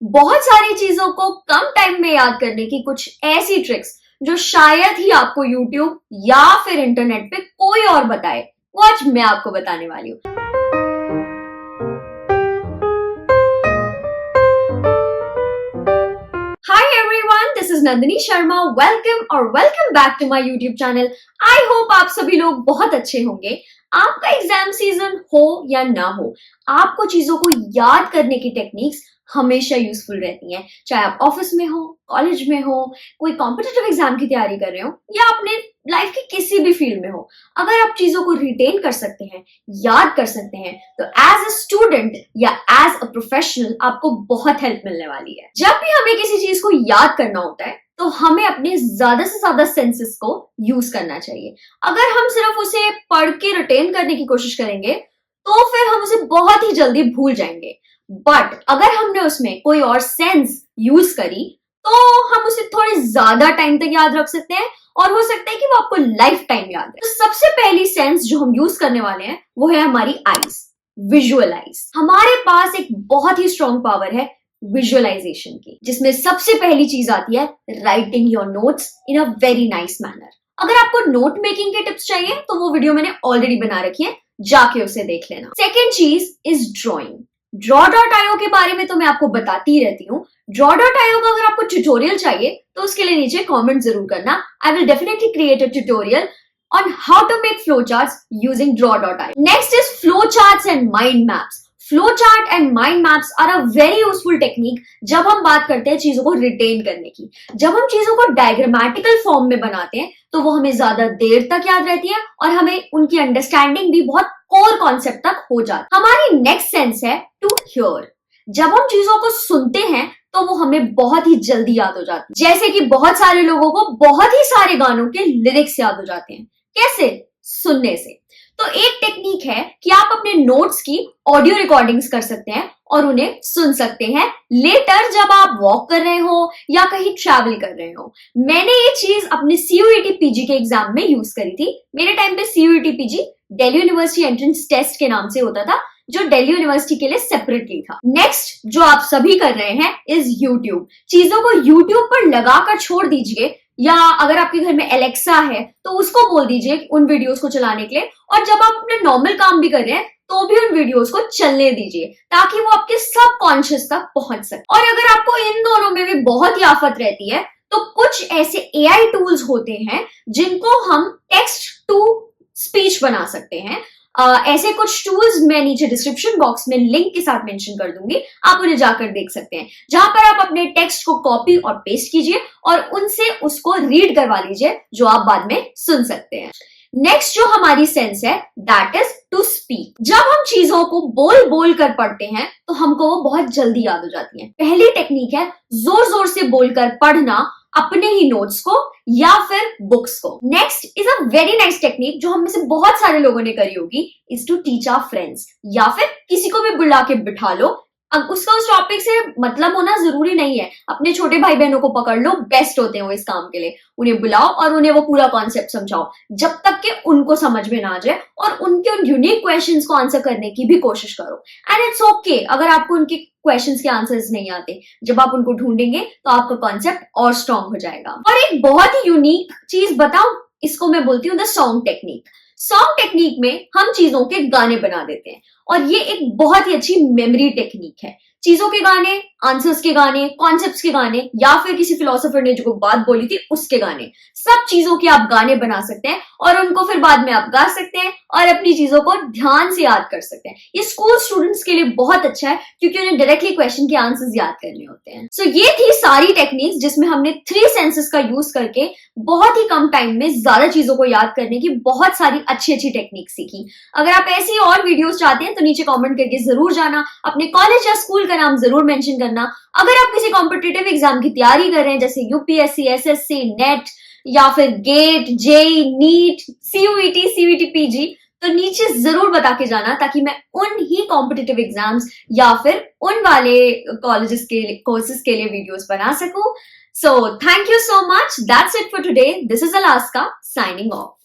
बहुत सारी चीजों को कम टाइम में याद करने की कुछ ऐसी ट्रिक्स जो शायद ही आपको YouTube या फिर इंटरनेट पे कोई और बताए, वो आज मैं आपको बताने वाली हूँ। Hi everyone, this is Nandini Sharma. Welcome back to my YouTube channel. I hope आप सभी लोग बहुत अच्छे होंगे। आपका एग्जाम सीजन हो या ना हो, आपको चीजों को याद करने की टेक्निक्स हमेशा यूजफुल रहती हैं। चाहे आप ऑफिस में हो, कॉलेज में हो, कोई कॉम्पिटिटिव एग्जाम की तैयारी कर रहे हो या अपने लाइफ की किसी भी फील्ड में हो, अगर आप चीजों को रिटेन कर सकते हैं, याद कर सकते हैं, तो एज अ स्टूडेंट या एज अ प्रोफेशनल आपको बहुत हेल्प मिलने वाली है। जब भी हमें किसी चीज को याद करना होता है तो हमें अपने ज्यादा से ज्यादा सेंसेस को यूज करना चाहिए। अगर हम सिर्फ उसे पढ़ के रिटेन करने की कोशिश करेंगे तो फिर हम उसे बहुत ही जल्दी भूल जाएंगे। बट अगर हमने उसमें कोई और सेंस यूज करी तो हम उसे थोड़े ज्यादा टाइम तक याद रख सकते हैं और हो सकता है कि वो आपको लाइफ टाइम याद है। तो सबसे पहली सेंस जो हम यूज करने वाले हैं वो है हमारी आईज, विजुअल आईज। हमारे पास एक बहुत ही स्ट्रॉन्ग पावर है विजुअलाइजेशन की, जिसमें सबसे पहली चीज आती है writing your notes in a very nice manner. अगर आपको नोट मेकिंग के टिप्स चाहिए तो वो वीडियो मैंने ऑलरेडी बना रखी है, जाके उसे देख लेना। सेकेंड चीज इज ड्रॉइंग। Draw.io के बारे में तो मैं आपको बताती ही रहती हूँ। Draw.io का अगर आपको ट्यूटोरियल चाहिए तो उसके लिए नीचे कमेंट जरूर करना। I will definitely create a tutorial on how to make flowcharts using Draw.io. Next is flowcharts and mind maps. Flowchart and mind maps are a very useful technique जब हम बात करते हैं चीजों को रिटेन करने की। जब हम चीजों को डायग्रामेटिकल फॉर्म में बनाते हैं तो वो हमें ज्यादा देर तक याद रहती है और हमें उनकी अंडरस्टैंडिंग भी बहुत कोर कॉन्सेप्ट तक हो जाती है। हमारी नेक्स्ट सेंस है टू हियर। जब हम चीजों को सुनते हैं तो वो हमें बहुत ही जल्दी याद हो जाती है। जैसे कि बहुत सारे लोगों को बहुत ही सारे गानों के लिरिक्स याद हो जाते हैं। कैसे? सुनने से। तो एक टेक्निक है कि आप अपने नोट्स की ऑडियो रिकॉर्डिंग्स कर सकते हैं और उन्हें सुन सकते हैं लेटर जब आप वॉक कर रहे हो या कहीं ट्रैवल कर रहे हो। मैंने ये चीज अपने CUET PG के एग्जाम में यूज करी थी। मेरे टाइम पे CUET PG Delhi university entrance test के नाम से होता था, जो दिल्ली यूनिवर्सिटी के लिए सेपरेटली था। नेक्स्ट जो आप सभी कर रहे हैं इज यूट्यूब। चीजों को यूट्यूब पर लगाकर छोड़ दीजिए, या अगर आपके घर में एलेक्सा है तो उसको बोल दीजिए उन वीडियोस को चलाने के लिए, और जब आप अपने नॉर्मल काम भी कर रहे हैं तो भी उन वीडियोस को चलने दीजिए ताकि वो आपके सबकॉन्शियस तक पहुंच सके। और अगर आपको इन दोनों में भी बहुत ही आफत रहती है तो कुछ ऐसे AI टूल्स होते हैं जिनको हम टेक्स्ट टू स्पीच बना सकते हैं। ऐसे कुछ टूल्स मैं नीचे डिस्क्रिप्शन बॉक्स में लिंक के साथ मेंशन कर दूंगी, आप उन्हें जाकर देख सकते हैं, जहां पर आप अपने टेक्स्ट को कॉपी और पेस्ट कीजिए और उनसे उसको रीड करवा लीजिए, जो आप बाद में सुन सकते हैं। नेक्स्ट जो हमारी सेंस है दैट इज टू स्पीक। जब हम चीजों को बोल बोल कर पढ़ते हैं तो हमको वो बहुत जल्दी याद हो जाती है। पहली टेक्निक है जोर जोर से बोलकर पढ़ना अपने ही नोट्स को या फिर बुक्स को। Next is a very nice technique जो हम में से बहुत सारे लोगों ने करी होगी, is to teach our friends, या फिर किसी को भी बुला के बिठा लो। अब उसका उस टॉपिक से मतलब होना जरूरी नहीं है, अपने छोटे भाई बहनों को पकड़ लो, बेस्ट होते हैं वो इस काम के लिए। उन्हें बुलाओ और उन्हें वो पूरा कॉन्सेप्ट समझाओ जब तक कि उनको समझ में ना आ जाए, और उनके उन यूनिक क्वेश्चंस को आंसर करने की भी कोशिश करो। एंड इट्स ओके अगर आपको उनके क्वेश्चंस के आंसर्स नहीं आते, जब आप उनको ढूंढेंगे तो आपका कॉन्सेप्ट और स्ट्रॉन्ग हो जाएगा। और एक बहुत ही यूनिक चीज बताऊं, इसको मैं बोलती हूँ the song technique. Song technique में हम चीजों के गाने बना देते हैं और ये एक बहुत ही अच्छी मेमोरी टेक्निक है। चीजों के गाने, आंसर्स के गाने, कॉन्सेप्ट्स के गाने, या फिर किसी फिलोसोफर ने जो बात बोली थी उसके गाने, सब चीजों के आप गाने बना सकते हैं और उनको फिर बाद में आप गा सकते हैं और अपनी चीजों को ध्यान से याद कर सकते हैं। ये स्कूल स्टूडेंट्स के लिए बहुत अच्छा है क्योंकि उन्हें डायरेक्टली क्वेश्चन के आंसर्स याद करने होते हैं। सो ये थी सारी टेक्निक्स जिसमें हमने 3 सेंसेस का यूज करके बहुत ही कम टाइम में ज्यादा चीजों को याद करने की बहुत सारी अच्छी अच्छी टेक्निक सीखी। अगर आप ऐसी और वीडियोस चाहते हैं तो नीचे कमेंट करके जरूर जाना, अपने कॉलेज या स्कूल का नाम जरूर मेंशन करना। अगर आप किसी कॉम्पिटिटिव एग्जाम की तैयारी कर रहे हैं जैसे UPSC, SSC, नेट या फिर GATE, JEE, NEET, CUET PG, तो नीचे जरूर बता के जाना ताकि मैं उन ही कॉम्पिटिटिव एग्जाम्स या फिर उन वाले कॉलेजेस के कोर्सेज के लिए वीडियोस बना सकूं। So thank you so much. That's it for today. This is Alaska signing off.